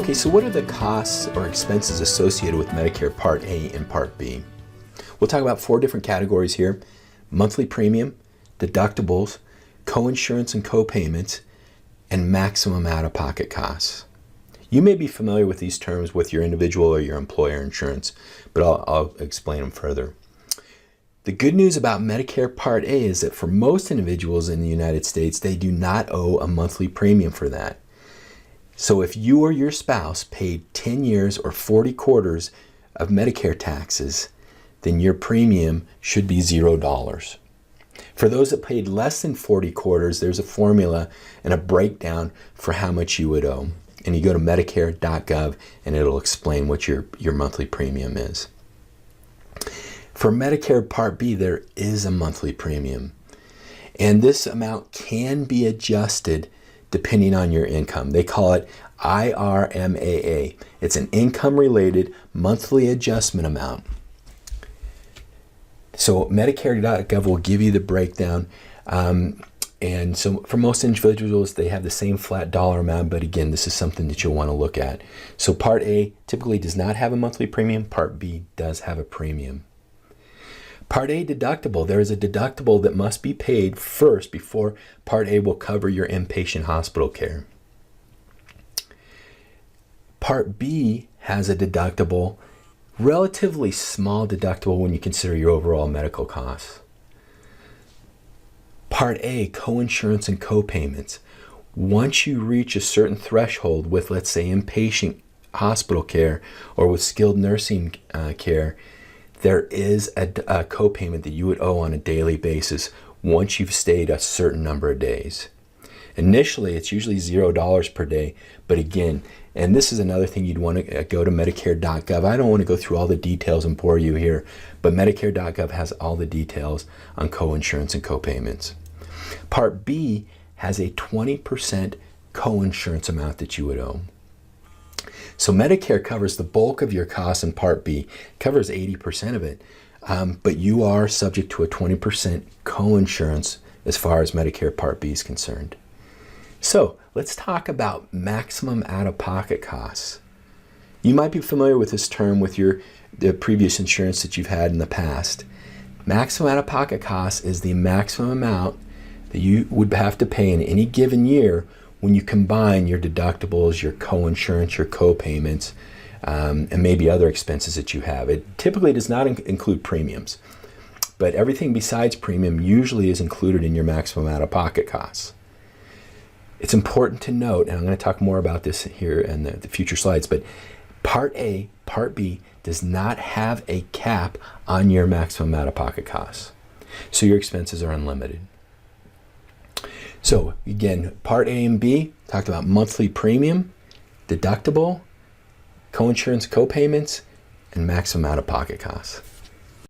Okay, so what are the costs or expenses associated with Medicare Part A and Part B? We'll talk about 4 different categories here: monthly premium, deductibles, coinsurance and copayments, and maximum out-of-pocket costs. You may be familiar with these terms with your individual or your employer insurance, but I'll explain them further. The good news about Medicare Part A is that for most individuals in the United States, they do not owe a monthly premium for that. So if you or your spouse paid 10 years or 40 quarters of Medicare taxes, then your premium should be $0. For those that paid less than 40 quarters, there's a formula and a breakdown for how much you would owe. And you go to medicare.gov and it'll explain what your monthly premium is. For Medicare Part B, there is a monthly premium. And this amount can be adjusted depending on your income. They call it IRMAA. It's an income-related monthly adjustment amount. So Medicare.gov will give you the breakdown. And so for most individuals, they have the same flat dollar amount, but again, this is something that you'll want to look at. So Part A typically does not have a monthly premium. Part B does have a premium. Part A deductible, there is a deductible that must be paid first before Part A will cover your inpatient hospital care. Part B has a deductible, relatively small deductible when you consider your overall medical costs. Part A, coinsurance and copayments. Once you reach a certain threshold with, let's say, inpatient hospital care or with skilled nursing care, there is a copayment that you would owe on a daily basis once you've stayed a certain number of days. Initially, it's usually $0 per day, but again, and this is another thing you'd want to go to Medicare.gov. I don't want to go through all the details and bore you here, but Medicare.gov has all the details on coinsurance and copayments. Part B has a 20% coinsurance amount that you would owe. So Medicare covers the bulk of your costs in Part B, covers 80% of it, but you are subject to a 20% coinsurance as far as Medicare Part B is concerned. So let's talk about maximum out-of-pocket costs. You might be familiar with this term with the previous insurance that you've had in the past. Maximum out-of-pocket costs is the maximum amount that you would have to pay in any given year when you combine your deductibles, your coinsurance, your copayments, and maybe other expenses that you have. It typically does not include premiums, but everything besides premium usually is included in your maximum out-of-pocket costs. It's important to note, and I'm going to talk more about this here in the future slides, but Part A, Part B does not have a cap on your maximum out-of-pocket costs. So your expenses are unlimited. So again, Part A and B talked about monthly premium, deductible, coinsurance, copayments, and maximum out-of-pocket costs.